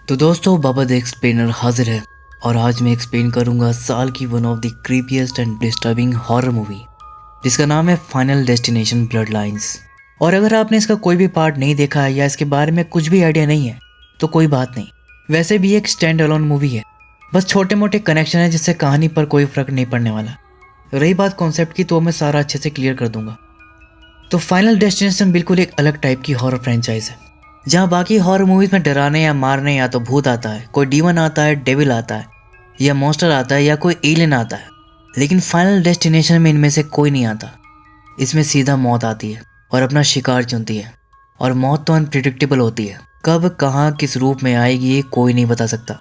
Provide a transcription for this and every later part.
तो दोस्तों बाबा the explainer हाजिर है और आज मैं एक्सप्लेन करूंगा साल की one of the creepiest and disturbing horror movie जिसका नाम है फाइनल डेस्टिनेशन ब्लड लाइन्स। और अगर आपने इसका कोई भी पार्ट नहीं देखा है या इसके बारे में कुछ भी आइडिया नहीं है तो कोई बात नहीं, वैसे भी एक स्टैंड अलोन मूवी है, बस छोटे मोटे कनेक्शन है जिससे कहानी पर कोई फर्क नहीं पड़ने वाला। रही बात कॉन्सेप्ट की तो मैं सारा अच्छे से क्लियर कर दूंगा। तो फाइनल डेस्टिनेशन बिल्कुल एक अलग टाइप की हॉरर फ्रेंचाइज है, जहाँ बाकी हॉरर मूवीज में डराने या मारने या तो भूत आता है, कोई डीमन आता है, डेविल आता है या मॉन्स्टर आता है या कोई एलियन आता है, लेकिन फाइनल डेस्टिनेशन में इनमें से कोई नहीं आता। इसमें सीधा मौत आती है और अपना शिकार चुनती है, और मौत तो अनप्रिडिक्टेबल होती है, कब कहाँ किस रूप में आएगी ये कोई नहीं बता सकता।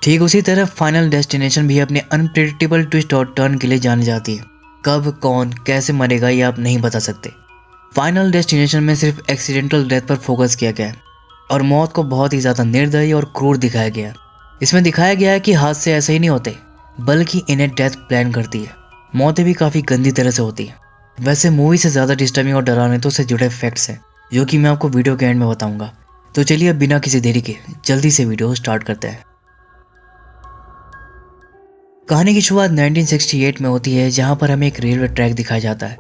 ठीक उसी तरह फाइनल डेस्टिनेशन भी अपने अनप्रिडिक्टेबल ट्विस्ट और टर्न के लिए जानी जाती है। कब कौन कैसे मरेगा ये आप नहीं बता सकते। फाइनल डेस्टिनेशन में सिर्फ एक्सीडेंटल डेथ पर फोकस किया गया है और मौत को बहुत ही ज़्यादा निर्दयी और क्रूर दिखाया गया है। इसमें दिखाया गया है कि हादसे ऐसे ही नहीं होते, बल्कि इन्हें डेथ प्लान करती है। मौतें भी काफ़ी गंदी तरह से होती है। वैसे मूवी से ज़्यादा डिस्टर्बिंग और डरावने से जुड़े फैक्ट्स हैं जो कि मैं आपको वीडियो के एंड में बताऊंगा। तो चलिए अब बिना किसी देरी के जल्दी से वीडियो स्टार्ट करते हैं। कहानी की शुरुआत 1968 में होती है, जहाँ पर हमें एक रेलवे ट्रैक दिखाया जाता है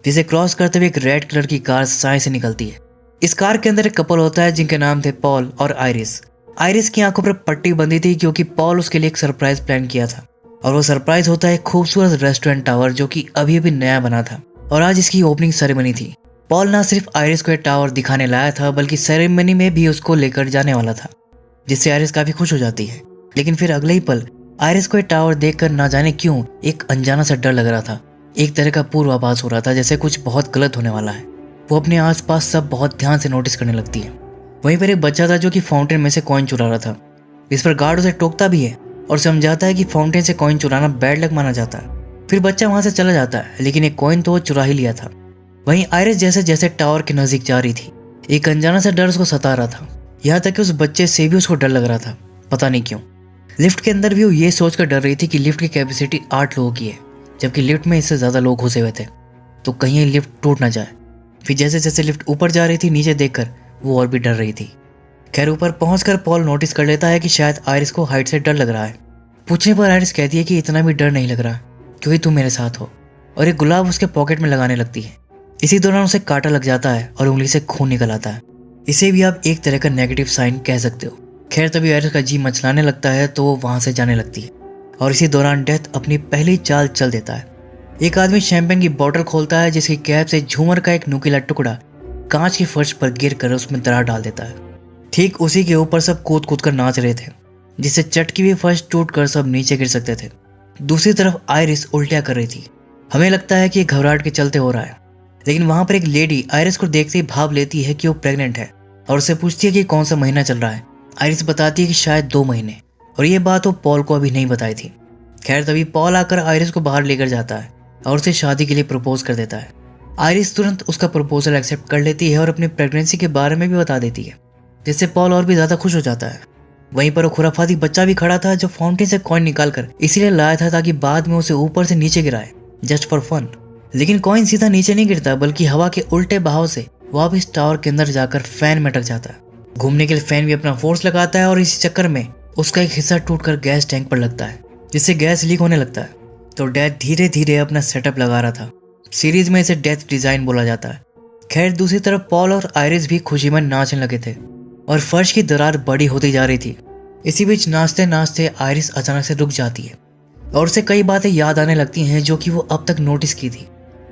जिसे क्रॉस करते हुए एक रेड कलर की कार साए से निकलती है। इस कार के अंदर एक कपल होता है जिनके नाम थे पॉल और आयरिस। आयरिस की आंखों पर पट्टी बंधी थी क्योंकि पॉल उसके लिए एक सरप्राइज प्लान किया था, और वो सरप्राइज होता है एक खूबसूरत रेस्टोरेंट टावर जो कि अभी अभी नया बना था और आज इसकी ओपनिंग सेरेमनी थी। पॉल ना सिर्फ आयरिस को एक टावर दिखाने लाया था बल्कि सेरेमनी में भी उसको लेकर जाने वाला था, जिससे आयरिस काफी खुश हो जाती है। लेकिन फिर अगले ही पल आयरिस को एक टावर देखकर ना जाने क्यों एक अनजाना सा डर लग रहा था। एक तरह का पूर्वाभास हो रहा था जैसे कुछ बहुत गलत होने वाला है। वो अपने आसपास सब बहुत ध्यान से नोटिस करने लगती है। वहीं पर एक बच्चा था जो कि फाउंटेन में से कॉइन चुरा रहा था। इस पर गार्ड उसे टोकता भी है और समझाता है कि फाउंटेन से कॉइन चुराना बैड लक माना जाता है। फिर बच्चा वहां से चला जाता है, लेकिन एक कॉइन तो वो चुरा ही लिया था। वहीं आयरिस जैसे जैसे टावर के नजदीक जा रही थी, एक अनजाना सा डर उसको सता रहा था। यहाँ तक कि उस बच्चे से भी उसको डर लग रहा था, पता नहीं क्यों। लिफ्ट के अंदर भी वो ये सोचकर डर रही थी कि लिफ्ट की कैपेसिटी 8 लोगों की है, जबकि लिफ्ट में इससे ज्यादा लोग घुसे हुए थे, तो कहीं लिफ्ट टूट ना जाए। फिर जैसे जैसे लिफ्ट ऊपर जा रही थी, नीचे देखकर वो और भी डर रही थी। खैर ऊपर पहुंचकर पॉल नोटिस कर लेता है कि शायद आयरिस को हाइट से डर लग रहा है। पूछने पर आयरिस कहती है कि इतना भी डर नहीं लग रहा क्योंकि तुम मेरे साथ हो, और एक गुलाब उसके पॉकेट में लगाने लगती है। इसी दौरान उसे कांटा लग जाता है और उंगली से खून निकल आता है। इसे भी आप एक तरह का नेगेटिव साइन कह सकते हो। खैर तभी आयरिस का जी मचलाने लगता है तो वो वहां से जाने लगती है, और इसी दौरान डेथ अपनी पहली चाल चल देता है। एक आदमी शैंपेन की बोतल खोलता है जिसकी कैप से झूमर का एक नुकीला टुकड़ा कांच की फर्श पर गिर कर उसमें दरार डाल देता है। ठीक उसी के ऊपर सब कूद कूद कर नाच रहे थे, जिससे चटकी हुई फर्श टूट कर सब नीचे गिर सकते थे। दूसरी तरफ आयरिस उल्टिया कर रही थी। हमें लगता है कि घबराहट के चलते हो रहा है, लेकिन वहां पर एक लेडी आयरिस को देखते ही भाप लेती है कि वो प्रेग्नेंट है और उससे पूछती है कि कौन सा महीना चल रहा है। आयरिस बताती है कि शायद 2 महीने, और ये बात वो पॉल को अभी नहीं बताई थी। खैर तभी पॉल आकर आयरिस को बाहर लेकर जाता है और उसे शादी के लिए प्रपोज कर देता है। आयरिस तुरंत उसका प्रपोजल एक्सेप्ट कर लेती है और अपनी प्रेगनेंसी के बारे में भी बता देती है, जिससे पॉल और भी ज्यादा खुश हो जाता है। वहीं पर वो खुराफाती बच्चा भी खड़ा था जो फाउंटेन से कॉइन निकालकर इसीलिए लाया था ताकि बाद में उसे ऊपर से नीचे गिराए, जस्ट फॉर फन। लेकिन कॉइन सीधा नीचे नहीं गिरता बल्कि हवा के उल्टे बहाव से वापस टावर के अंदर जाकर फैन में अटक जाता है। घूमने के लिए फैन भी अपना फोर्स लगाता है और इसी चक्कर में उसका एक हिस्सा टूटकर गैस टैंक पर लगता है, जिससे गैस लीक होने लगता है। तो डेथ धीरे धीरे अपना सेटअप लगा रहा था। सीरीज में इसे डेथ डिजाइन बोला जाता है। खैर दूसरी तरफ पॉल और आयरिस भी खुशी में नाचने लगे थे और फर्श की दरार बड़ी होती जा रही थी। इसी बीच नाचते नाचते आयरिस अचानक से रुक जाती है और उसे कई बातें याद आने लगती हैं जो कि वो अब तक नोटिस की थी,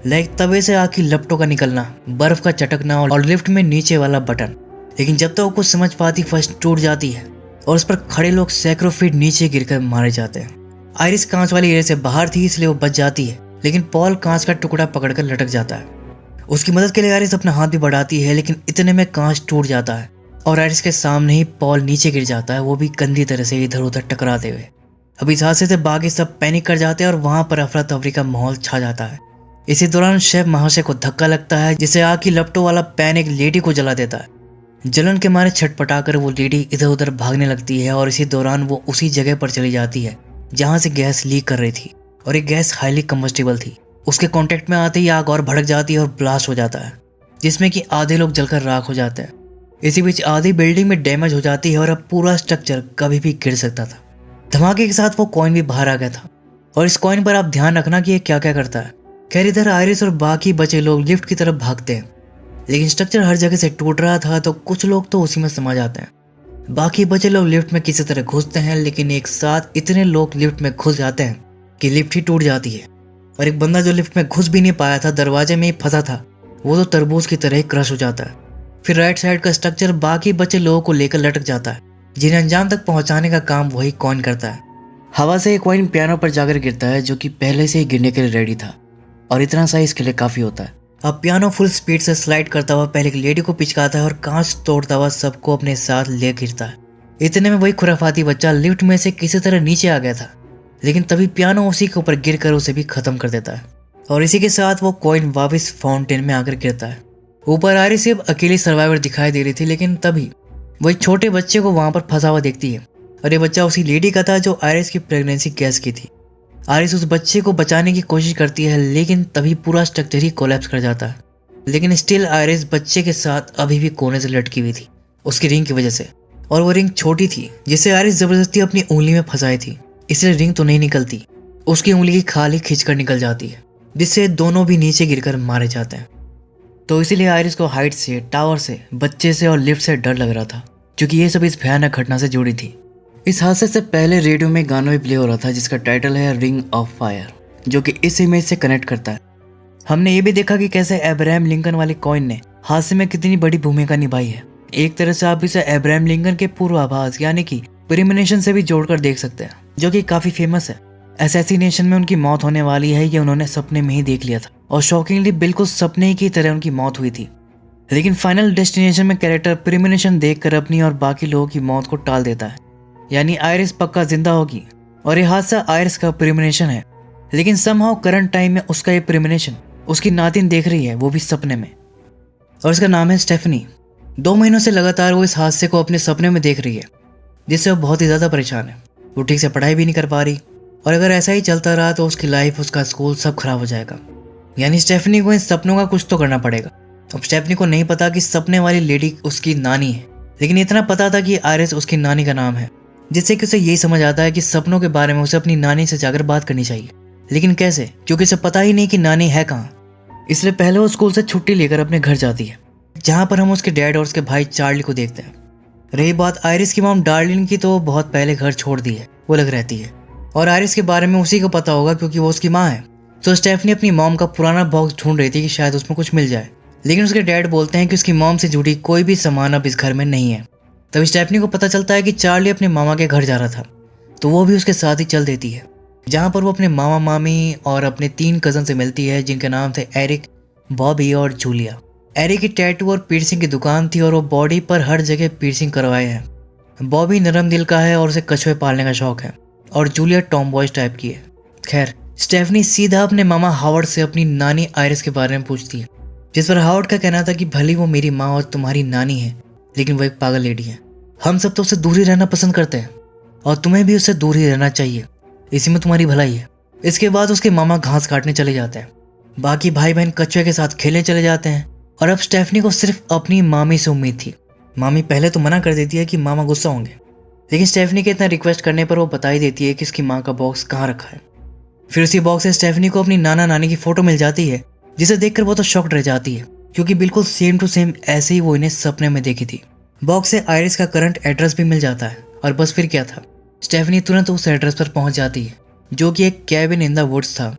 लाइक तवे से आग की लपटों का निकलना, बर्फ का चटकना और लिफ्ट में नीचे वाला बटन। लेकिन जब तक वो कुछ समझ पाती फर्श टूट जाती है और उस पर खड़े लोग सैकड़ों फीट नीचे गिरकर मारे जाते हैं। आयरिस कांच वाली एरिया से बाहर थी इसलिए वो बच जाती है, लेकिन पॉल कांच का टुकड़ा पकड़कर लटक जाता है। उसकी मदद के लिए आयरिस अपना हाथ भी बढ़ाती है, लेकिन इतने में कांच टूट जाता है और आयरिस के सामने ही पॉल नीचे गिर जाता है, वो भी गंदी तरह से इधर उधर टकराते हुए। अब इस हादसे से बाकी सब पैनिक कर जाते हैं और वहां पर अफरा तफरी का माहौल छा जाता है। इसी दौरान शेफ महाशय को धक्का लगता है जिससे आग की लपटों वाला पैन एक लेडी को जला देता है। जलन के मारे छटपटाकर वो लेडी इधर उधर भागने लगती है और इसी दौरान वो उसी जगह पर चली जाती है जहां से गैस लीक कर रही थी, और ये गैस हाईली कम्बस्टिबल थी। उसके कांटेक्ट में आते ही आग और भड़क जाती है और ब्लास्ट हो जाता है, जिसमें कि आधे लोग जलकर राख हो जाते हैं। इसी बीच आधी बिल्डिंग में डैमेज हो जाती है और अब पूरा स्ट्रक्चर कभी भी गिर सकता था। धमाके के साथ वो कॉइन भी बाहर आ गया था और इस कॉइन पर आप ध्यान रखना कि ये क्या क्या करता है। खैर इधर आयरिस और बाकी बचे लोग लिफ्ट की तरफ भागते हैं, लेकिन स्ट्रक्चर हर जगह से टूट रहा था तो कुछ लोग तो उसी में समा जाते हैं। बाकी बचे लोग लिफ्ट में किसी तरह घुसते हैं, लेकिन एक साथ इतने लोग लिफ्ट में घुस जाते हैं कि लिफ्ट ही टूट जाती है और एक बंदा जो लिफ्ट में घुस भी नहीं पाया था, दरवाजे में ही फंसा था, वो तो तरबूज की तरह ही क्रश हो जाता है। फिर राइट साइड का स्ट्रक्चर बाकी बचे लोगों को लेकर लटक जाता है, जिन्हें अंजाम तक पहुंचाने का काम वही कॉइन करता है। हवा से एक कॉइन पियानो पर जाकर गिरता है, जो कि पहले से ही गिरने के लिए रेडी था और इतना सा इसके लिए काफी होता है। अब पियानो फुल स्पीड से स्लाइड करता हुआ पहले एक लेडी को पिचकाता है और कांच तोड़ता हुआ सबको अपने साथ ले गिरता है। इतने में वही खुराफाती बच्चा लिफ्ट में से किसी तरह नीचे आ गया था, लेकिन तभी पियानो उसी के ऊपर गिरकर उसे भी खत्म कर देता है और इसी के साथ वो कॉइन वापस फाउंटेन में आकर गिरता है। ऊपर आयरिस सिर्फ अकेली सर्वाइवर दिखाई दे रही थी, लेकिन तभी वही छोटे बच्चे को वहां पर फंसा हुआ देखती है और ये बच्चा उसी लेडी का था जो आयरिस की प्रेगनेंसी गैस की थी। आयरिस उस बच्चे को बचाने की कोशिश करती है, लेकिन तभी पूरा स्ट्रक्चर ही कोलैप्स कर जाता है। लेकिन स्टिल आयरिस बच्चे के साथ अभी भी कोने से लटकी हुई थी उसकी रिंग की वजह से, और वो रिंग छोटी थी जिसे आयरिस जबरदस्ती अपनी उंगली में फंसाई थी, इसलिए रिंग तो नहीं निकलती, उसकी उंगली की खाल ही खींचकर निकल जाती है, जिससे दोनों भी नीचे गिरकर मारे जाते हैं। तो इसीलिए आयरिस को हाइट से, टावर से, बच्चे से और लिफ्ट से डर लग रहा था, क्योंकि ये सब इस भयानक घटना से जुड़ी थी। इस हादसे से पहले रेडियो में गाना भी प्ले हो रहा था जिसका टाइटल है रिंग ऑफ फायर, जो कि इस इमेज से कनेक्ट करता है। हमने ये भी देखा कि कैसे अब्राहम लिंकन वाले कॉइन ने हादसे में कितनी बड़ी भूमिका निभाई है। एक तरह से आप इसे अब्राहम लिंकन के पूर्वाभास यानी कि प्रीमोनिशन से भी जोड़कर देख सकते हैं, जो कि काफी फेमस है। असैसिनेशन में उनकी मौत होने वाली है ये उन्होंने सपने में ही देख लिया था और शॉकिंगली बिल्कुल सपने की तरह उनकी मौत हुई थी। लेकिन फाइनल डेस्टिनेशन में कैरेक्टर प्रीमोनिशन देखकर अपनी और बाकी लोगों की मौत को टाल देता है, यानी आयरिस पक्का जिंदा होगी और ये हादसा आयरिस का प्रीमोनिशन है। लेकिन समहाउ करंट टाइम में उसका ये प्रीमोनिशन उसकी नातिन देख रही है, वो भी सपने में, और इसका नाम है स्टेफनी। 2 महीनों से लगातार वो इस हादसे को अपने सपने में देख रही है, जिससे वो बहुत ही ज़्यादा परेशान है। वो ठीक से पढ़ाई भी नहीं कर पा रही और अगर ऐसा ही चलता रहा तो उसकी लाइफ, उसका स्कूल सब खराब हो जाएगा। यानी स्टेफनी को इन सपनों का कुछ तो करना पड़ेगा। अब स्टेफनी को नहीं पता कि सपने वाली लेडी उसकी नानी है, लेकिन इतना पता था कि आयरिस उसकी नानी का नाम है, जिससे कि उसे यही समझ आता है कि सपनों के बारे में उसे अपनी नानी से जाकर बात करनी चाहिए। लेकिन कैसे, क्योंकि उसे पता ही नहीं कि नानी है कहाँ। इसलिए पहले वो स्कूल से छुट्टी लेकर अपने घर जाती है, जहाँ पर हम उसके डैड और उसके भाई चार्ली को देखते हैं। रही बात आयरिस की मॉम डार्लिन की, तो बहुत पहले घर छोड़ दी है, वो लग रहती है और आयरिस के बारे में उसी को पता होगा क्योंकि वो उसकी माँ है। तो स्टेफनी अपनी मॉम का पुराना बॉक्स ढूंढ रही थी कि शायद उसमें कुछ मिल जाए, लेकिन उसके डैड बोलते हैं कि उसकी मॉम से जुड़ी कोई भी सामान अब इस घर में नहीं है। तभी स्टेफनी को पता चलता है कि चार्ली अपने मामा के घर जा रहा था, तो वो भी उसके साथ ही चल देती है, जहाँ पर वो अपने मामा मामी और अपने 3 कज़न से मिलती है, जिनके नाम थे एरिक, बॉबी और जूलिया। एरिक की टैटू और पीर्सिंग की दुकान थी और वो बॉडी पर हर जगह पीर्सिंग करवाए हैं। बॉबी नरम दिल का है और उसे कछुए पालने का शौक है, और जूलिया टॉम बॉयज टाइप की है। खैर स्टेफनी सीधा अपने मामा हावर्ड से अपनी नानी आयरिस के बारे में पूछती है, जिस पर हावर्ड का कहना था कि भले वो मेरी माँ और तुम्हारी नानी है, लेकिन वो एक पागल लेडी है। हम सब तो उससे दूर ही रहना पसंद करते हैं और तुम्हें भी उससे दूर ही रहना चाहिए, इसी में तुम्हारी भलाई है। इसके बाद उसके मामा घास काटने चले जाते हैं, बाकी भाई बहन कछुए के साथ खेलने चले जाते हैं और अब स्टेफनी को सिर्फ अपनी मामी से उम्मीद थी। मामी पहले तो मना कर देती है कि मामा गुस्सा होंगे, लेकिन स्टेफनी के इतना रिक्वेस्ट करने पर वो बता ही देती है कि उसकी माँ का बॉक्स कहाँ रखा है। फिर उसी बॉक्स से स्टेफनी को अपनी नाना नानी की फोटो मिल जाती है, जिसे देखकर वो तो शॉक्ड रह जाती है, क्योंकि बिल्कुल सेम टू सेम ऐसे ही वो इन्हें सपने में देखी थी। बॉक्स से आयरिस का करंट एड्रेस भी मिल जाता है और बस फिर क्या था, स्टेफनी तुरंत उस एड्रेस पर पहुंच जाती है, जो कि एक कैबिन इन द वुड्स था,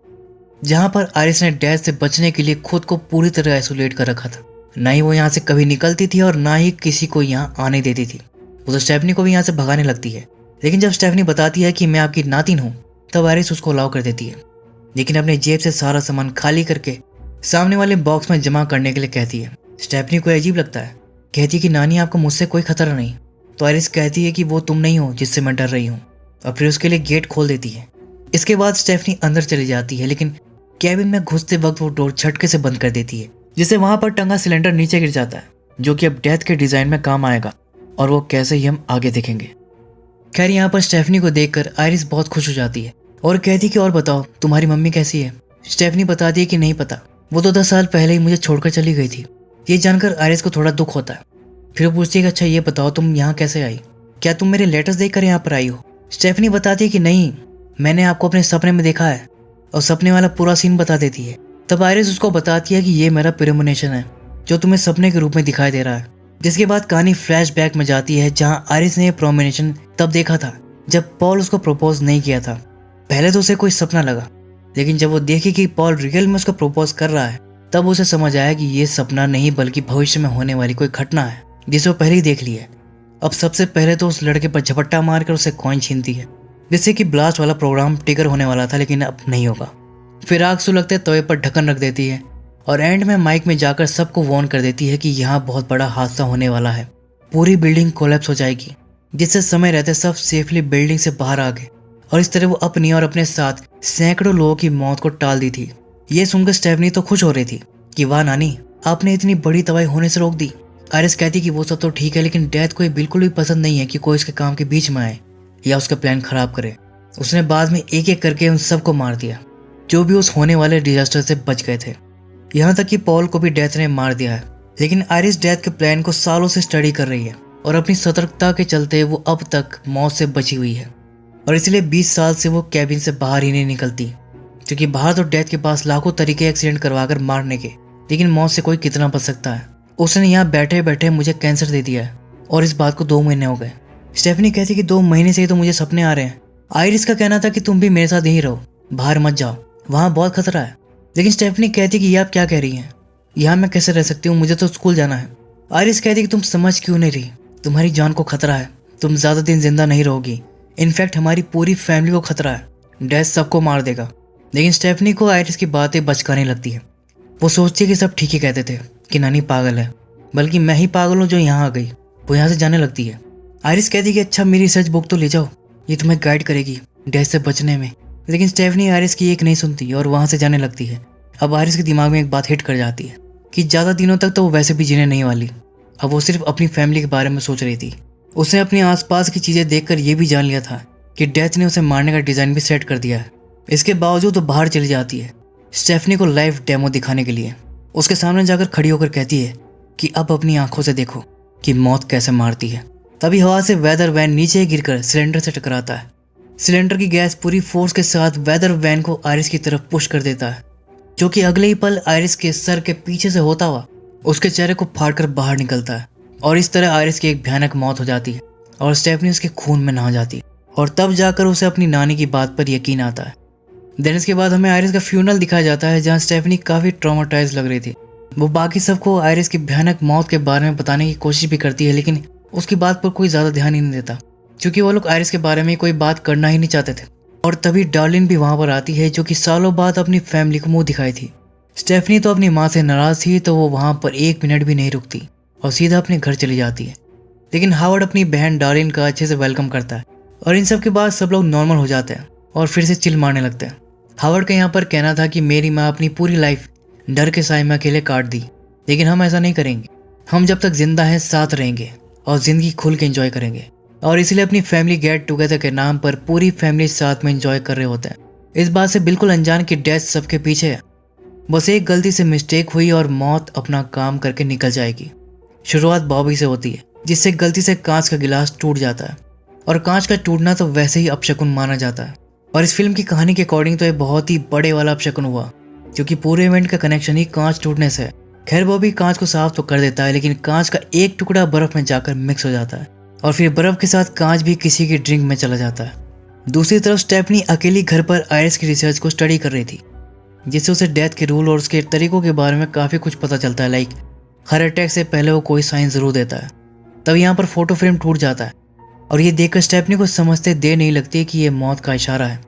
जहां पर आयरिस ने डैड से बचने के लिए खुद को पूरी तरह आइसोलेट कर रखा था। ना ही वो यहाँ से कभी निकलती थी और ना ही किसी को यहाँ आने देती थी। वो तो स्टेफनी को भी यहाँ से भगाने लगती है, लेकिन जब स्टेफनी बताती है कि मैं आपकी नातिन हूँ, तब आयरिस उसको अलाउ कर देती है, लेकिन अपने जेब से सारा सामान खाली करके सामने वाले बॉक्स में जमा करने के लिए कहती है। स्टेफनी को अजीब लगता है, कहती है कि नानी आपको मुझसे कोई खतरा नहीं। तो आयरिस कहती है कि वो तुम नहीं हो जिससे मैं डर रही हूँ, और फिर उसके लिए गेट खोल देती है। इसके बाद स्टेफनी अंदर चली जाती है, लेकिन कैबिन में घुसते वक्त वो डोर झटके से बंद कर देती है, जिससे वहां पर टंगा सिलेंडर नीचे गिर जाता है, जो कि अब डेथ के डिजाइन में काम आएगा, और वो कैसे ही हम आगे देखेंगे। खैर यहाँ पर स्टेफनी को देखकर आयरिस बहुत खुश हो जाती है और कहती कि और बताओ तुम्हारी मम्मी कैसी है। स्टेफनी बताती है कि नहीं पता, वो तो 10 साल पहले ही मुझे छोड़कर चली गई थी। ये जानकर आयरिस को थोड़ा दुख होता है, फिर वो पूछती है कि अच्छा ये बताओ तुम यहाँ कैसे आई, क्या तुम मेरे लेटर्स देखकर यहाँ पर आई हो। स्टेफनी बताती है कि नहीं, मैंने आपको अपने सपने में देखा है, और सपने वाला पूरा सीन बता देती है। तब आयरिस उसको बताती है कि ये मेरा प्रेमोनिशन है जो तुम्हें सपने के रूप में दिखाई दे रहा है। जिसके बाद कहानी फ्लैशबैक में जाती है जहाँ आयरिस ने प्रेमोनिशन तब देखा था जब पॉल उसको प्रपोज नहीं किया था। पहले तो उसे कोई सपना लगा, लेकिन जब वो देखी कि पॉल रियल में उसको प्रपोज कर रहा है तब उसे समझ आया कि ये सपना नहीं बल्कि भविष्य में होने वाली कोई घटना है जिसे वो पहले ही देख ली है। अब सबसे पहले तो उस लड़के पर झपट्टा मारकर उसे कॉइन छीनती है, जिससे कि ब्लास्ट वाला प्रोग्राम ट्रिगर होने वाला था लेकिन अब नहीं होगा। फिर आग सुलगते तवे पर ढक्कन रख देती है और एंड में माइक में जाकर सबको वार्न कर देती है कि यहाँ बहुत बड़ा हादसा होने वाला है, पूरी बिल्डिंग कोलैप्स हो जाएगी, जिससे समय रहते सब सेफली बिल्डिंग से बाहर आ गए। और इस तरह वो अपनी और अपने साथ सैकड़ों लोगों की मौत को टाल दी थी। ये सुनकर स्टेफनी तो खुश हो रही थी कि वाह नानी, आपने इतनी बड़ी तबाही होने से रोक दी। आयरिस कहती कि वो सब तो ठीक है, लेकिन डेथ को बिल्कुल भी पसंद नहीं है कि कोई उसके काम के बीच में आए या उसका प्लान खराब करे। उसने बाद में एक एक करके उन सबको मार दिया जो भी उस होने वाले डिजास्टर से बच गए थे। यहाँ तक कि पॉल को भी डेथ ने मार दिया है। लेकिन आयरिस डेथ के प्लान को सालों से स्टडी कर रही है और अपनी सतर्कता के चलते वो अब तक मौत से बची हुई है, और इसलिए 20 साल से वो कैबिन से बाहर ही नहीं निकलती, क्योंकि बाहर तो डेथ के पास लाखों तरीके एक्सीडेंट करवाकर मारने के, लेकिन मौत से कोई कितना बच सकता है। उसने यहाँ बैठे बैठे मुझे कैंसर दे दिया है और इस बात को 2 महीने हो गए। स्टेफनी कहती कि 2 महीने से ही तो मुझे सपने आ रहे हैं। आयरिस का कहना था कि तुम भी मेरे साथ यहीं रहो, बाहर मत जाओ, वहाँ बहुत खतरा है। लेकिन स्टेफनी कहती कि ये आप क्या कह रही हैं, यहाँ मैं कैसे रह सकती हूँ, मुझे तो स्कूल जाना है। आयरिस कहती कि तुम समझ क्यों नहीं रही, तुम्हारी जान को खतरा है, तुम ज़्यादा दिन जिंदा नहीं रहोगी, इनफैक्ट हमारी पूरी फैमिली को खतरा है, डेथ सबको मार देगा। लेकिन स्टेफनी को आयरिस की बातें बचकाने लगती है। वो सोचती है कि सब ठीक ही कहते थे कि नानी पागल है, बल्कि मैं ही पागल हूँ जो यहाँ आ गई। वो यहाँ से जाने लगती है। आयरिस कहती है कि अच्छा मेरी रिसर्च बुक तो ले जाओ, ये तुम्हें गाइड करेगी डेथ से बचने में। लेकिन स्टेफनी आयरिस की एक नहीं सुनती और वहाँ से जाने लगती है। अब आयरिस के दिमाग में एक बात हिट कर जाती है कि ज़्यादा दिनों तक तो वो वैसे भी जीने नहीं वाली। अब वो सिर्फ अपनी फैमिली के बारे में सोच रही थी। उसने अपने आसपास की चीज़ें देखकर ये भी जान लिया था कि डेथ ने उसे मारने का डिज़ाइन भी सेट कर दिया है। इसके बावजूद वो बाहर चली जाती है स्टेफनी को लाइव डेमो दिखाने के लिए। उसके सामने जाकर खड़ी होकर कहती है कि अब अपनी आंखों से देखो कि मौत कैसे मारती है। तभी हवा से वेदर वैन नीचे गिरकर सिलेंडर से टकराता है। सिलेंडर की गैस पूरी फोर्स के साथ वेदर वैन को आयरिस की तरफ पुश कर देता है, जो कि अगले ही पल आयरिस के सर के पीछे से होता हुआ उसके चेहरे को फाड़कर बाहर निकलता है। और इस तरह आयरिस की एक भयानक मौत हो जाती है और स्टेफनी उसके खून में नहा जाती है। और तब जाकर उसे अपनी नानी की बात पर यकीन आता है। देन इसके बाद हमें आयरिस का फ्यूनरल दिखाया जाता है, जहाँ स्टेफनी काफ़ी ट्रॉमाटाइज लग रही थी। वो बाकी सबको आयरिस की भयानक मौत के बारे में बताने की कोशिश भी करती है, लेकिन उसकी बात पर कोई ज़्यादा ध्यान ही नहीं देता, क्योंकि वो लोग आयरिस के बारे में कोई बात करना ही नहीं चाहते थे। और तभी डार्लिन भी वहाँ पर आती है, जो कि सालों बाद अपनी फैमिली को मुंह दिखाई थी। स्टेफनी तो अपनी माँ से नाराज़ थी, तो वो वहाँ पर 1 मिनट भी नहीं रुकती और सीधा अपने घर चली जाती है। लेकिन हावर्ड अपनी बहन डार्लिन का अच्छे से वेलकम करता है और इन सब के बाद सब लोग नॉर्मल हो जाते हैं और फिर से चिल मारने लगते हैं। हावर्ड का यहाँ पर कहना था कि मेरी माँ अपनी पूरी लाइफ डर के साए में अकेले काट दी, लेकिन हम ऐसा नहीं करेंगे। हम जब तक जिंदा हैं साथ रहेंगे और ज़िंदगी खुल के एंजॉय करेंगे। और इसीलिए अपनी फैमिली गेट टुगेदर के नाम पर पूरी फैमिली साथ में एंजॉय कर रहे होते हैं, इस बात से बिल्कुल अनजान कि डेथ सबके पीछे है। बस एक गलती से मिस्टेक हुई और मौत अपना काम करके निकल जाएगी। शुरुआत बॉबी से होती है, जिससे गलती से कांच का गिलास टूट जाता है, और कांच का टूटना तो वैसे ही अपशकुन माना जाता है। और इस फिल्म की कहानी के अकॉर्डिंग तो ये बहुत ही बड़े वाला अपशकुन हुआ, क्योंकि पूरे इवेंट का कनेक्शन ही कांच टूटने से है। खैर बॉबी कांच को साफ तो कर देता है, लेकिन कांच का एक टुकड़ा बर्फ में जाकर मिक्स हो जाता है और फिर बर्फ के साथ कांच भी किसी की ड्रिंक में चला जाता है। दूसरी तरफ स्टेफनी अकेली घर पर आयरिस की रिसर्च को स्टडी कर रही थी, जिससे उसे डेथ के रूल और उसके तरीकों के बारे में काफ़ी कुछ पता चलता है। लाइक हर अटैक से पहले वो कोई साइन ज़रूर देता है। तब यहाँ पर फोटो फ्रेम टूट जाता है और ये देखकर स्टेफनी को समझते देर नहीं लगती कि ये मौत का इशारा है,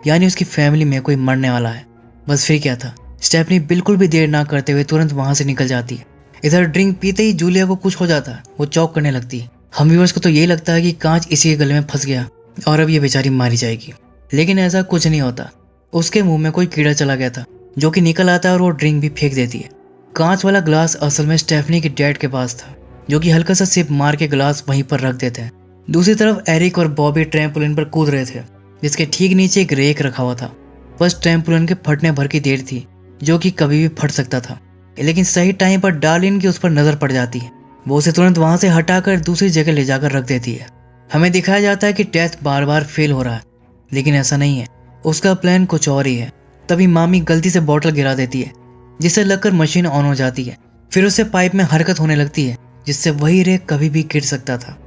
यानी उसकी फैमिली में कोई मरने वाला है। बस फिर क्या था, स्टेफनी बिल्कुल भी देर ना करते हुए तुरंत वहाँ से निकल जाती है। इधर ड्रिंक पीते ही जूलिया को कुछ हो जाता है, वो चौक करने लगती है। हम व्यूअर्स को तो यही लगता है कि कांच इसी के गले में फंस गया और अब ये बेचारी मारी जाएगी, लेकिन ऐसा कुछ नहीं होता। उसके मुंह में कोई कीड़ा चला गया था, जो कि निकल आता है और वो ड्रिंक भी फेंक देती है। कांच वाला ग्लास असल में स्टेफनी के डैड के पास था, जो कि हल्का सा सिप मार के ग्लास वहीं पर रख देते हैं। दूसरी तरफ एरिक और बॉबी ट्रैम्पोलिन पर कूद रहे थे, जिसके ठीक नीचे एक रेक रखा हुआ था। बस ट्रैम्पोलिन के फटने भर की देर थी, जो कि कभी भी फट सकता था। लेकिन सही टाइम पर डार्लिन की उस पर नजर पड़ जाती है। वो उसे तुरंत वहां से हटाकर दूसरी जगह ले जाकर रख देती है। हमें दिखाया जाता है कि डेथ बार बार फेल हो रहा है, लेकिन ऐसा नहीं है, उसका प्लान कुछ और ही है। तभी मामी गलती से बॉटल गिरा देती है, जिससे लगकर मशीन ऑन हो जाती है। फिर उससे पाइप में हरकत होने लगती है, जिससे वही रेक कभी भी गिर सकता था।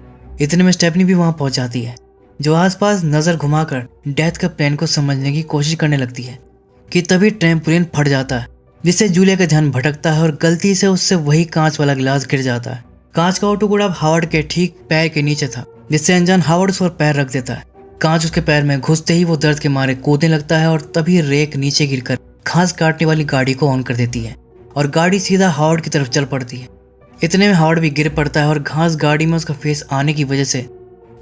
इतने में स्टेफनी भी वहां पहुंच जाती है, जो आसपास नजर घुमाकर डेथ का प्लान को समझने की कोशिश करने लगती है कि तभी ट्रैम्पोलिन फट जाता है, जिससे जूलिया का ध्यान भटकता है और गलती से उससे वही कांच वाला गिलास गिर जाता है। कांच का वो टुकड़ा हावर्ड के ठीक पैर के नीचे था, जिससे अनजान हावर्ड उस पर पैर रख देता है। कांच उसके पैर में घुसते ही वो दर्द के मारे कूदने लगता है और तभी रेक नीचे गिरकर घास काटने वाली गाड़ी को ऑन कर देती है और गाड़ी सीधा हावर्ड की तरफ चल पड़ती है। इतने में हावर्ड भी गिर पड़ता है और घास गाड़ी में उसका फेस आने की वजह से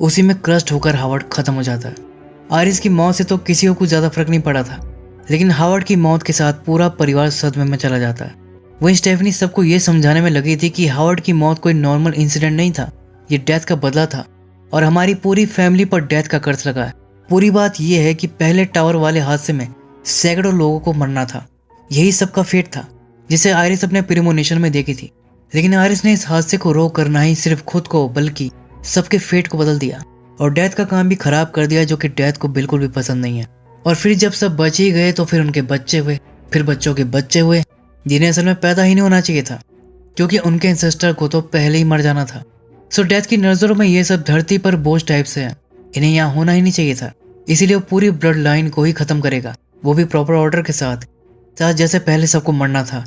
उसी में क्रस्ट होकर हावर्ड खत्म हो जाता है। आयरिस की मौत से तो किसी को कुछ ज्यादा फर्क नहीं पड़ा था, लेकिन हावर्ड की मौत के साथ पूरा परिवार सदमे में चला जाता है। वहीं स्टेफनी सबको ये समझाने में लगी थी कि हावर्ड की मौत कोई नॉर्मल इंसिडेंट नहीं था, ये डेथ का बदला था और हमारी पूरी फैमिली पर डेथ का कर्ज लगा है। पूरी बात यह है कि पहले टावर वाले हादसे में सैकड़ों लोगों को मरना था, यही सबका फेट था जिसे आयरिस अपने प्रीमोनिशन में देखी थी। लेकिन आयरिस ने इस हादसे को रोक कर ना ही सिर्फ खुद को बल्कि सबके फेट को बदल दिया और डेथ का काम भी खराब कर दिया, जो कि डेथ को बिल्कुल भी पसंद नहीं है। और फिर जब सब बच ही गए तो फिर उनके बच्चे हुए, फिर बच्चों के बच्चे हुए, जिन्हें असल में पैदा ही नहीं होना चाहिए था, क्योंकि उनके एंसेस्टर को तो पहले ही मर जाना था। सो डेथ की नजरों में ये सब धरती पर बोझ टाइप से है, इन्हें यहाँ होना ही नहीं चाहिए था, इसीलिए वो पूरी ब्लड लाइन को ही खत्म करेगा, वो भी प्रॉपर ऑर्डर के साथ जैसे पहले सबको मरना था।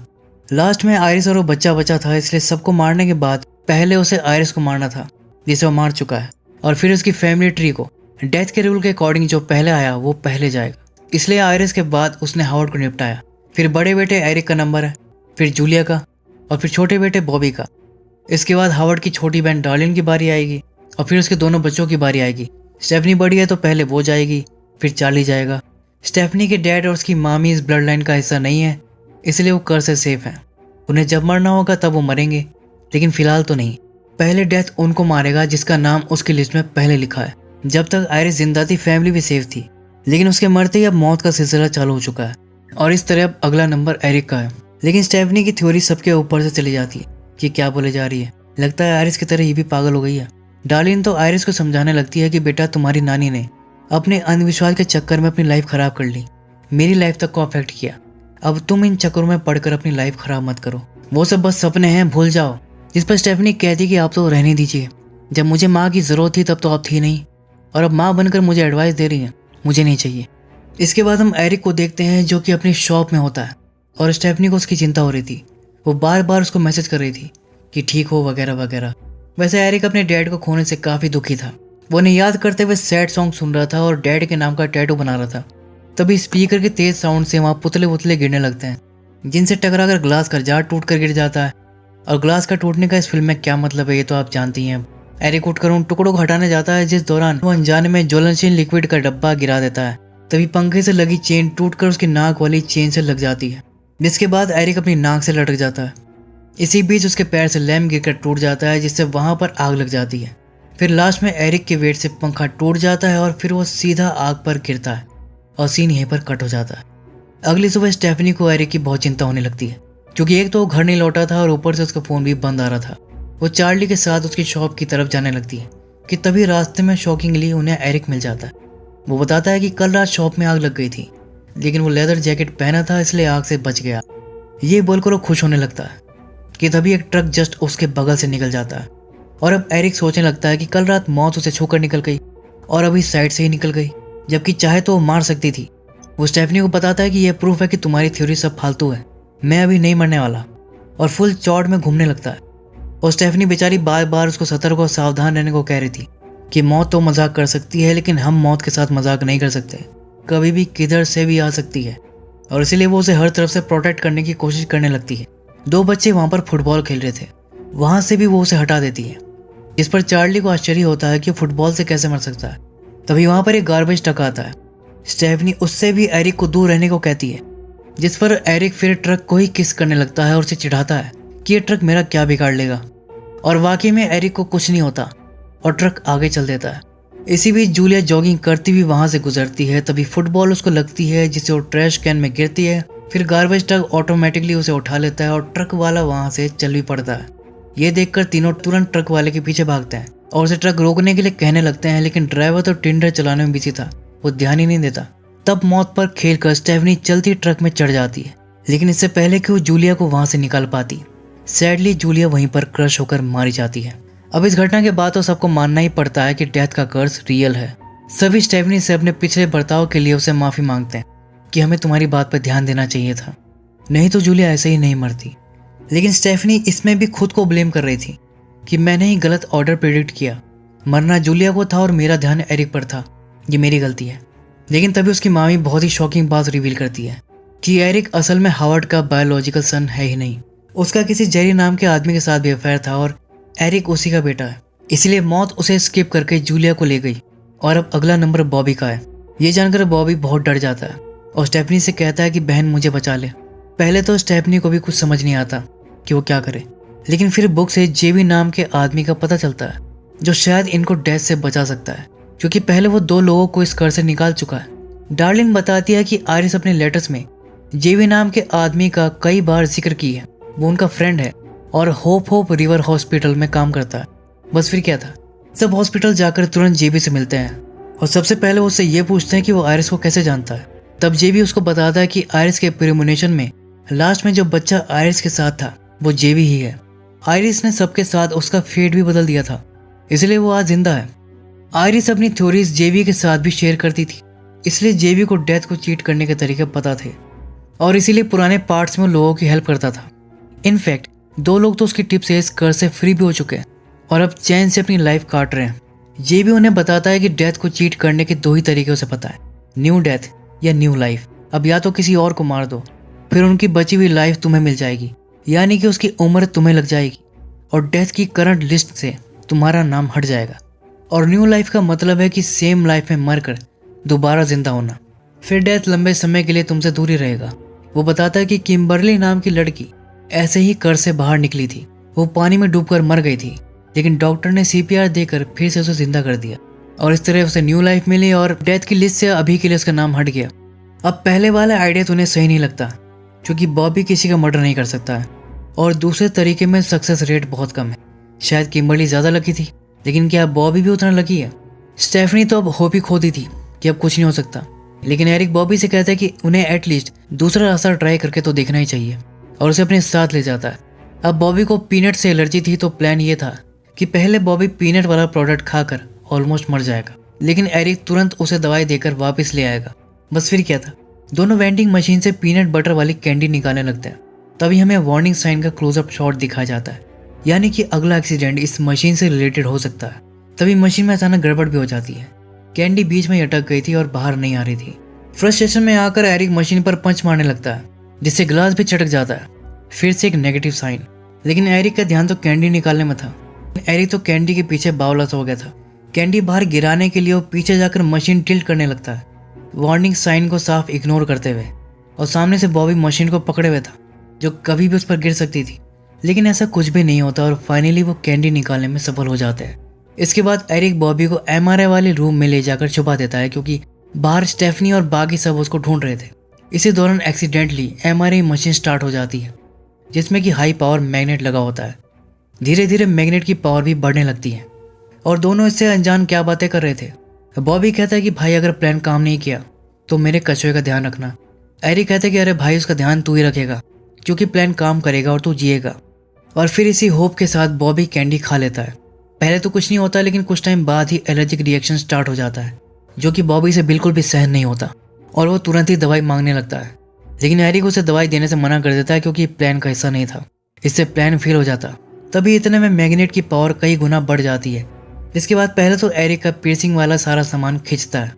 लास्ट में आयरिस और वो बच्चा बचा था, इसलिए सबको मारने के बाद पहले उसे आयरिस को मारना था, जिसे वो मार चुका है, और फिर उसकी फैमिली ट्री को डेथ के रूल के अकॉर्डिंग जो पहले आया वो पहले जाएगा। इसलिए आयरिस के बाद उसने हावर्ड को निपटाया, फिर बड़े बेटे एरिक का नंबर है, फिर जूलिया का, और फिर छोटे बेटे बॉबी का। इसके बाद हावर्ड की छोटी बहन डार्लिन की बारी आएगी, और फिर उसके दोनों बच्चों की बारी आएगी। स्टेफनी बड़ी है तो पहले वो जाएगी, फिर चार्ली जाएगा। स्टेफनी के डैड और उसकी मामी इस ब्लड लाइन का हिस्सा नहीं है, इसलिए वो कर से सेफ है। उन्हें जब मरना होगा तब वो मरेंगे, लेकिन फिलहाल तो नहीं। पहले डेथ उनको मारेगा जिसका नाम उसकी लिस्ट में पहले लिखा है। जब तक आयरिस जिंदा थी फैमिली भी सेफ थी, लेकिन उसके मरते ही अब मौत का सिलसिला चालू हो चुका है, और इस तरह अब अगला नंबर एरिक का है। लेकिन स्टेफनी की थ्योरी सबके ऊपर से चली जाती है कि क्या बोले जा रही है, लगता है आयरिस की तरह ये भी पागल हो गई है। डार्लिन तो आयरिस को समझाने लगती है कि बेटा तुम्हारी नानी ने अपने अंधविश्वास के चक्कर में अपनी लाइफ खराब कर ली, मेरी लाइफ तक को अफेक्ट किया। अब तुम इन चक्करों में पड़कर अपनी लाइफ खराब मत करो, वो सब बस सपने हैं, भूल जाओ। जिस पर स्टेफनी कहती कि आप तो रहने दीजिए, जब मुझे माँ की जरूरत थी तब तो आप थी नहीं, और अब माँ बनकर मुझे एडवाइस दे रही हैं, मुझे नहीं चाहिए। इसके बाद हम एरिक को देखते हैं जो कि अपनी शॉप में होता है, और स्टेफनी को उसकी चिंता हो रही थी। वो बार बार उसको मैसेज कर रही थी कि ठीक हो वगैरह वगैरह। वैसे एरिक अपने डैड को खोने से काफ़ी दुखी था, वो उन्हें याद करते हुए सैड सॉन्ग सुन रहा था और डैड के नाम का टैटू बना रहा था। तभी स्पीकर के तेज साउंड से वहाँ पुतले पुतले गिरने लगते हैं, जिनसे टकराकर ग्लास का जार टूट कर गिर जाता है। और ग्लास का टूटने का इस फिल्म में क्या मतलब है ये तो आप जानती हैं। एरिक उठकर उन टुकड़ों को हटाने जाता है, जिस दौरान वो अनजाने में ज्वलनशील लिक्विड का डब्बा गिरा देता है। तभी पंखे से लगी चेन टूटकर उसकी नाक वाली चेन से लग जाती है, जिसके बाद एरिक अपनी नाक से लटक जाता है। इसी बीच उसके पैर से लैम्प गिरकर टूट जाता है, जिससे वहां पर आग लग जाती है। फिर लास्ट में एरिक के वेट से पंखा टूट जाता है और फिर वो सीधा आग पर गिरता है और सीन यहीं पर कट हो जाता है। अगली सुबह स्टेफनी को एरिक की बहुत चिंता होने लगती है, क्योंकि एक तो वो घर नहीं लौटा था और ऊपर से उसका फ़ोन भी बंद आ रहा था। वो चार्ली के साथ उसकी शॉप की तरफ जाने लगती है कि तभी रास्ते में शॉकिंगली उन्हें एरिक मिल जाता है। वो बताता है कि कल रात शॉप में आग लग गई थी, लेकिन वो लेदर जैकेट पहना था इसलिए आग से बच गया। ये बोलकर वो खुश होने लगता है कि तभी एक ट्रक जस्ट उसके बगल से निकल जाता है। और अब एरिक सोचने लगता है कि कल रात मौत उसे छूकर निकल गई और अभी साइड से ही निकल गई, जबकि चाहे तो वो मार सकती थी। वो स्टेफनी को बताता है कि यह प्रूफ है कि तुम्हारी थ्योरी सब फालतू है, मैं अभी नहीं मरने वाला, और फुल चौड़ में घूमने लगता है। और स्टेफनी बेचारी बार बार उसको सतर्क और सावधान रहने को कह रही थी कि मौत तो मजाक कर सकती है, लेकिन हम मौत के साथ मजाक नहीं कर सकते, कभी भी किधर से भी आ सकती है। और इसीलिए वो उसे हर तरफ से प्रोटेक्ट करने की कोशिश करने लगती है। दो बच्चे वहाँ पर फुटबॉल खेल रहे थे, वहाँ से भी वो उसे हटा देती है। इस पर चार्ली को आश्चर्य होता है कि फुटबॉल से कैसे मर सकता है। तभी वहाँ पर एक गार्बेज ट्रक आता है। स्टेफनी उससे भी एरिक को दूर रहने को कहती है, जिस पर एरिक फिर ट्रक को ही किस करने लगता है और उसे चिढ़ाता है कि ये ट्रक मेरा क्या बिगाड़ लेगा। और वाकई में एरिक को कुछ नहीं होता और ट्रक आगे चल देता है। इसी बीच जूलिया जॉगिंग करती हुई वहां से गुजरती है, तभी फुटबॉल उसको लगती है, जिससे वो ट्रैश कैन में गिरती है। फिर गार्बेज ट्रक ऑटोमेटिकली उसे उठा लेता है और ट्रक वाला वहां से चल भी पड़ता है। ये देखकर तीनों तुरंत ट्रक वाले के पीछे भागते हैं और उसे ट्रक रोकने के लिए कहने लगते हैं, लेकिन ड्राइवर तो टिंडर चलाने में बिजी था, वो ध्यान ही नहीं देता। तब मौत पर खेलकर स्टेफनी चलती ट्रक में चढ़ जाती है, लेकिन इससे पहले कि वो जूलिया को वहां से निकाल पाती, सैडली जूलिया वहीं पर क्रश होकर मारी जाती है। अब इस घटना के बाद तो सबको मानना ही पड़ता है कि डेथ का कर्स रियल है। सभी स्टेफनी से अपने पिछले बर्ताव के लिए उसे माफी मांगते हैं कि हमें तुम्हारी बात पर ध्यान देना चाहिए था, नहीं तो जूलिया ऐसे ही नहीं मरती। लेकिन स्टेफनी इसमें भी खुद को ब्लेम कर रही थी कि मैंने ही गलत ऑर्डर प्रेडिक्ट किया, मरना जूलिया को था और मेरा ध्यान एरिक पर था, ये मेरी गलती है। लेकिन तभी उसकी मामी बहुत ही शॉकिंग बात रिवील करती है कि एरिक असल में हावर्ड का बायोलॉजिकल सन है ही नहीं, उसका किसी जेरी नाम के आदमी के साथ भी अफेयर था और एरिक उसी का बेटा है। इसलिए मौत उसे स्किप करके जूलिया को ले गई और अब अगला नंबर बॉबी का है। ये जानकर बॉबी बहुत डर जाता है और स्टेफनी से कहता है कि बहन मुझे बचा ले। पहले तो स्टेफनी को भी कुछ समझ नहीं आता कि वो क्या करे, लेकिन फिर बुक से जेबी नाम के आदमी का पता चलता है जो शायद इनको डेथ से बचा सकता है, क्योंकि पहले वो 2 लोगों को इस घर से निकाल चुका है। डार्लिन बताती है कि आरिस अपने लेटर्स में जेबी नाम के आदमी का कई बार जिक्र की है, वो उनका फ्रेंड है और होप रिवर हॉस्पिटल में काम करता है। बस फिर क्या था, सब हॉस्पिटल जाकर तुरंत जेबी से मिलते हैं और सबसे पहले वो उससे ये पूछते हैं कि वो आरिस को कैसे जानता है। तब जेबी उसको बताता है कि आरिस के प्रीमोनिशन में लास्ट में जो बच्चा आरिस के साथ था वो जेबी ही है। आइरिस ने सबके साथ उसका फेट भी बदल दिया था, इसलिए वो आज जिंदा है। आइरिस अपनी थ्योरीज जेबी के साथ भी शेयर करती थी, इसलिए जेबी को डेथ को चीट करने के तरीके पता थे और इसीलिए पुराने पार्ट्स में लोगों की हेल्प करता था। इनफैक्ट 2 लोग तो उसकी टिप से इस कर्ज से फ्री भी हो चुके हैं और अब चैन से अपनी लाइफ काट रहे हैं। जेबी उन्हें बताता है कि डेथ को चीट करने के 2 ही तरीके उसे पता है, न्यू डेथ या न्यू लाइफ। अब या तो किसी और को मार दो, फिर उनकी बची हुई लाइफ तुम्हें मिल जाएगी, यानी कि उसकी उम्र तुम्हें लग जाएगी और डेथ की करंट लिस्ट से तुम्हारा नाम हट जाएगा। और न्यू लाइफ का मतलब है कि सेम लाइफ में मरकर दोबारा जिंदा होना। फिर डेथ लंबे समय के लिए तुमसे दूर ही रहेगा। वो बताता है कि किम्बरली नाम की लड़की ऐसे ही कर से बाहर निकली थी, वो पानी में डूबकर मर गई थी, लेकिन डॉक्टर ने CPR देकर फिर से उसे जिंदा कर दिया और इस तरह उसे न्यू लाइफ मिली और डेथ की लिस्ट से अभी के लिए उसका नाम हट गया। अब पहले वाला आइडिया तुम्हें सही नहीं लगता, क्योंकि बॉबी किसी का मर्डर नहीं कर सकता है और दूसरे तरीके में सक्सेस रेट बहुत कम है। शायद किम्बरली ज़्यादा लकी थी, लेकिन क्या बॉबी भी उतना लकी है? स्टेफनी तो अब होप ही खो दी थी कि अब कुछ नहीं हो सकता, लेकिन एरिक बॉबी से कहता है कि उन्हें एटलीस्ट दूसरा रास्ता ट्राई करके तो देखना ही चाहिए और उसे अपने साथ ले जाता है। अब बॉबी को पीनट से एलर्जी थी, तो प्लान ये था कि पहले बॉबी पीनट वाला प्रोडक्ट खाकर ऑलमोस्ट मर जाएगा, लेकिन एरिक तुरंत उसे दवाई देकर वापस ले आएगा। बस फिर क्या था, दोनों वेंडिंग मशीन से पीनट बटर वाली कैंडी निकालने लगते हैं। तभी हमें वार्निंग साइन का क्लोजअप शॉट दिखाया जाता है, यानी कि अगला एक्सीडेंट इस मशीन से रिलेटेड हो सकता है। तभी मशीन में अचानक गड़बड़ भी हो जाती है, कैंडी बीच में अटक गई थी और बाहर नहीं आ रही थी। फ्रस्ट्रेशन में आकर एरिक मशीन पर पंच मारने लगता है, जिससे ग्लास भी चटक जाता है। फिर से एक नेगेटिव साइन, लेकिन एरिक का ध्यान तो कैंडी निकालने में था। एरिक तो कैंडी के पीछे बावलास हो गया था। कैंडी बाहर गिराने के लिए वो पीछे जाकर मशीन टिल्ट करने लगता है, वार्निंग साइन को साफ इग्नोर करते हुए, और सामने से बॉबी मशीन को पकड़े हुए था जो कभी भी उस पर गिर सकती थी। लेकिन ऐसा कुछ भी नहीं होता और फाइनली वो कैंडी निकालने में सफल हो जाते हैं। इसके बाद एरिक बॉबी को MRI वाले रूम में ले जाकर छुपा देता है, क्योंकि बाहर स्टेफनी और बाकी सब उसको ढूंढ रहे थे। इसी दौरान एक्सीडेंटली MRI मशीन स्टार्ट हो जाती है, जिसमें कि हाई पावर मैग्नेट लगा होता है। धीरे धीरे मैग्नेट की पावर भी बढ़ने लगती है और दोनों इससे अनजान क्या बातें कर रहे थे। बॉबी कहता है कि भाई अगर प्लान काम नहीं किया तो मेरे कछुए का ध्यान रखना। एरिक कहता है कि अरे भाई उसका ध्यान तू ही रखेगा, क्योंकि प्लान काम करेगा और तू जिएगा। और फिर इसी होप के साथ बॉबी कैंडी खा लेता है। पहले तो कुछ नहीं होता, लेकिन कुछ टाइम बाद ही एलर्जिक रिएक्शन स्टार्ट हो जाता है, जो कि बॉबी से बिल्कुल भी सहन नहीं होता और वो तुरंत ही दवाई मांगने लगता है। लेकिन एरिक उसे दवाई देने से मना कर देता है, क्योंकि प्लान का हिस्सा नहीं था, इससे प्लान फेल हो जाता। तभी इतने में मैग्नेट की पावर कई गुना बढ़ जाती है। इसके बाद पहले तो एरिक का पियर्सिंग वाला सारा सामान खिंचता है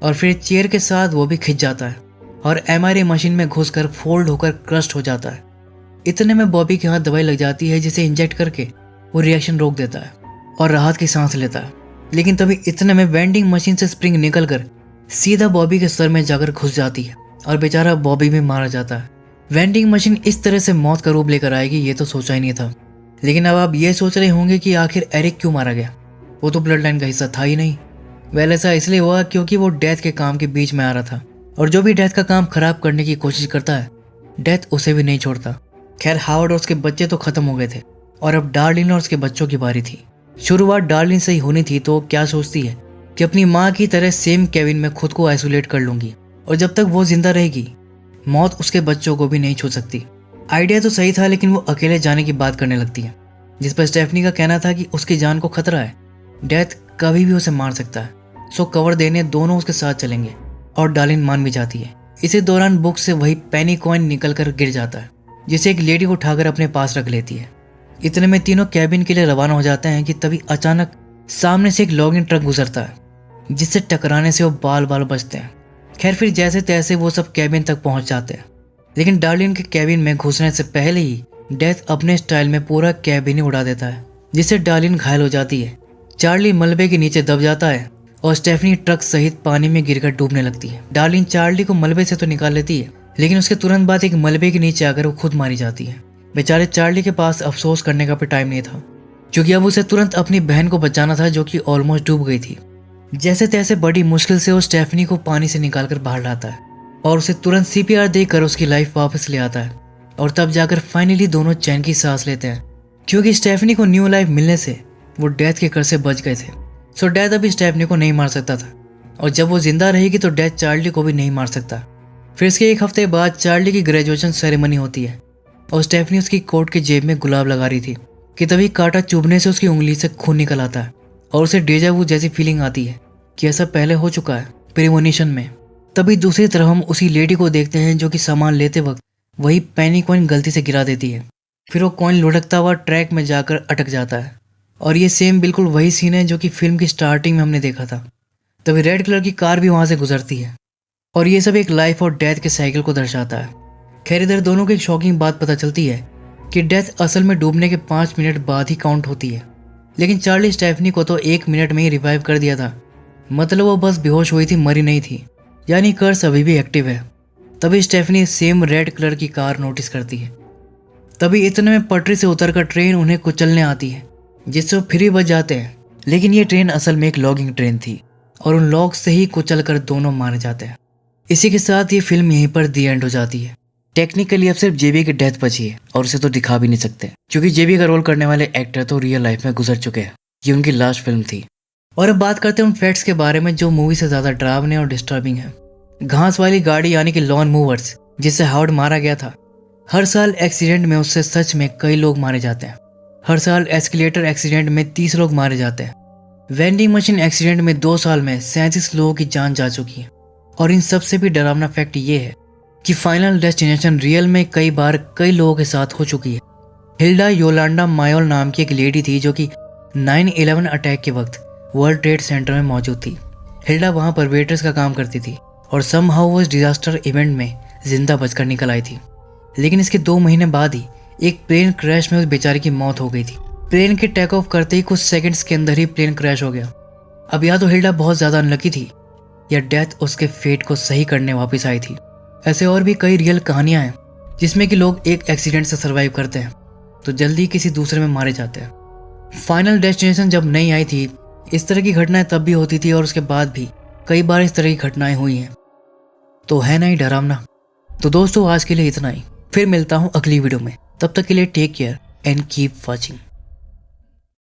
और फिर चेयर के साथ वो भी खिंच जाता है और MRI मशीन में घुसकर फोल्ड होकर क्रस्ट हो जाता है। इतने में बॉबी के हाथ दवाई लग जाती है, जिसे इंजेक्ट करके वो रिएक्शन रोक देता है और राहत की सांस लेता है। लेकिन तभी इतने में वेंडिंग मशीन से स्प्रिंग निकलकर सीधा बॉबी के सर में जाकर घुस जाती है और बेचारा बॉबी भी मारा जाता है। वेंडिंग मशीन इस तरह से मौत का रूप लेकर आएगी ये तो सोचा ही नहीं था। लेकिन अब आप ये सोच रहे होंगे कि आखिर एरिक क्यों मारा गया, वो तो ब्लड लाइन का हिस्सा था ही नहीं। वेल ऐसा इसलिए हुआ क्योंकि वो डेथ के काम के बीच में आ रहा था, और जो भी डेथ का काम खराब करने की कोशिश करता है डेथ उसे भी नहीं छोड़ता। खैर हावर्ड और उसके बच्चे तो खत्म हो गए थे, और अब डार्लिन और उसके बच्चों की बारी थी। शुरुआत डार्लिन से ही होनी थी तो क्या सोचती है कि अपनी माँ की तरह सेम केबिन में खुद को आइसोलेट कर लूंगी और जब तक वो जिंदा रहेगी मौत उसके बच्चों को भी नहीं छू सकती। आइडिया तो सही था, लेकिन वो अकेले जाने की बात करने लगती है, जिस पर स्टेफनी का कहना था कि उसकी जान को खतरा है, डेथ कभी भी उसे मार सकता है। सो कवर देने दोनों उसके साथ चलेंगे और डार्लिन मान भी जाती है। इसी दौरान बुक से वही पेनी कॉइन निकल कर गिर जाता है, जिसे एक लेडी उठाकर अपने पास रख लेती है। इतने में तीनों कैबिन के लिए रवाना हो जाते हैं कि तभी अचानक सामने से एक लॉगिंग ट्रक गुजरता है, जिससे टकराने से वो बाल बाल बचते हैं। खैर फिर जैसे तैसे वो सब कैबिन तक पहुंच जाते हैं, लेकिन डार्लिन के कैबिन में घुसने से पहले ही डेथ अपने स्टाइल में पूरा कैबिन ही उड़ा देता है, जिससे डार्लिन घायल हो जाती है। चार्ली मलबे के नीचे दब जाता है और स्टेफनी ट्रक सहित पानी में गिरकर डूबने लगती है। डार्लिन चार्ली को मलबे से तो निकाल लेती है, लेकिन उसके तुरंत बाद एक मलबे के नीचे आकर वो खुद मारी जाती है। बेचारे चार्ली के पास अफसोस करने का भी टाइम नहीं था, क्योंकि अब उसे तुरंत अपनी बहन को बचाना था जो कि ऑलमोस्ट डूब गई थी। जैसे तैसे बड़ी मुश्किल से वो स्टेफनी को पानी से निकालकर बाहर लाता है और उसे तुरंत CPR देकर उसकी लाइफ वापस ले आता है। और तब जाकर फाइनली दोनों चैन की सांस लेते हैं, क्योंकि स्टेफनी को न्यू लाइफ मिलने से वो डेथ के कर से बच गए थे। सो डेथ अभी स्टेफनी को नहीं मार सकता था, और जब वो जिंदा रहेगी तो डेथ चार्ली को भी नहीं मार सकता। फिर इसके एक हफ्ते बाद चार्ली की ग्रेजुएशन सेरेमनी होती है और स्टेफनी उसकी कोट की जेब में गुलाब लगा रही थी कि तभी कांटा चुभने से उसकी उंगली से खून निकल आता है और उसे डेजा वू जैसी फीलिंग आती है कि ऐसा पहले हो चुका है प्रीमोनिशन में। तभी दूसरी तरफ हम उसी लेडी को देखते हैं जो कि सामान लेते वक्त वही पेनी कॉइन गलती से गिरा देती है। फिर वो कॉइन लुढ़कता हुआ ट्रैक में जाकर अटक जाता है, और ये सेम बिल्कुल वही सीन है जो कि फिल्म की स्टार्टिंग में हमने देखा था। तभी रेड कलर की कार भी वहां से गुजरती है, और ये सब एक लाइफ और डेथ के साइकिल को दर्शाता है। खैर इधर दोनों को एक शॉकिंग बात पता चलती है कि डेथ असल में डूबने के 5 मिनट बाद ही काउंट होती है, लेकिन चार्ली स्टेफनी को तो 1 मिनट में ही रिवाइव कर दिया था। मतलब वो बस बेहोश हुई थी, मरी नहीं थी, यानी कर्स अभी भी एक्टिव है। तभी स्टेफनी सेम रेड कलर की कार नोटिस करती है। तभी इतने में पटरी से उतरकर ट्रेन उन्हें कुचलने आती है, जिससे वो फिर ही बच जाते हैं। लेकिन ये ट्रेन असल में एक लॉगिंग ट्रेन थी और उन लॉग से ही कुचल कर दोनों मारे जाते हैं। इसी के साथ ये फिल्म यहीं पर दी एंड हो जाती है। टेक्निकली अब सिर्फ जेबी की डेथ बची है और उसे तो दिखा भी नहीं सकते, क्योंकि जेबी का रोल करने वाले एक्टर तो रियल लाइफ में गुजर चुके हैं। ये उनकी लास्ट फिल्म थी। और अब बात करते हैं उन फैक्ट्स के बारे में जो मूवी से ज्यादा डरावने और डिस्टर्बिंग है। घास वाली गाड़ी यानी कि लॉन मूवर्स, जिससे हावर्ड मारा गया था, हर साल एक्सीडेंट में उससे सच में कई लोग मारे जाते हैं। हर साल एस्केलेटर एक्सीडेंट में 30 लोग मारे जाते हैं। वेंडिंग मशीन एक्सीडेंट में 2 साल में 37 लोगों की जान जा चुकी है। और इन सबसे भी डरावना फैक्ट ये है कि फाइनल डेस्टिनेशन रियल में कई बार कई लोगों के साथ हो चुकी है। हिल्डा योलांडा मायोल नाम की एक लेडी थी जो कि 9/11 अटैक के वक्त वर्ल्ड ट्रेड सेंटर में मौजूद थी। हिल्डा वहां पर वेटर्स का काम करती थी और समहाउ वो इस डिजास्टर इवेंट में जिंदा बचकर निकल आई थी। लेकिन इसके 2 महीने बाद ही एक प्लेन क्रैश में उस बेचारी की मौत हो गई थी। प्लेन के टेक ऑफ करते ही कुछ सेकंड्स के अंदर ही प्लेन क्रैश हो गया। अब या तो हिल्डा बहुत ज्यादा अनलकी थी या डेथ उसके फेट को सही करने वापस आई थी। ऐसे और भी कई रियल कहानियां हैं जिसमें कि लोग एक एक्सीडेंट से सर्वाइव करते हैं तो जल्दी किसी दूसरे में मारे जाते हैं। फाइनल डेस्टिनेशन जब नहीं आई थी, इस तरह की घटनाएं तब भी होती थी और उसके बाद भी कई बार इस तरह की घटनाएं हुई हैं। तो है ना ही डरावना। तो दोस्तों आज के लिए इतना ही, फिर मिलता हूँ अगली वीडियो में। तब तक के लिए take care and keep watching.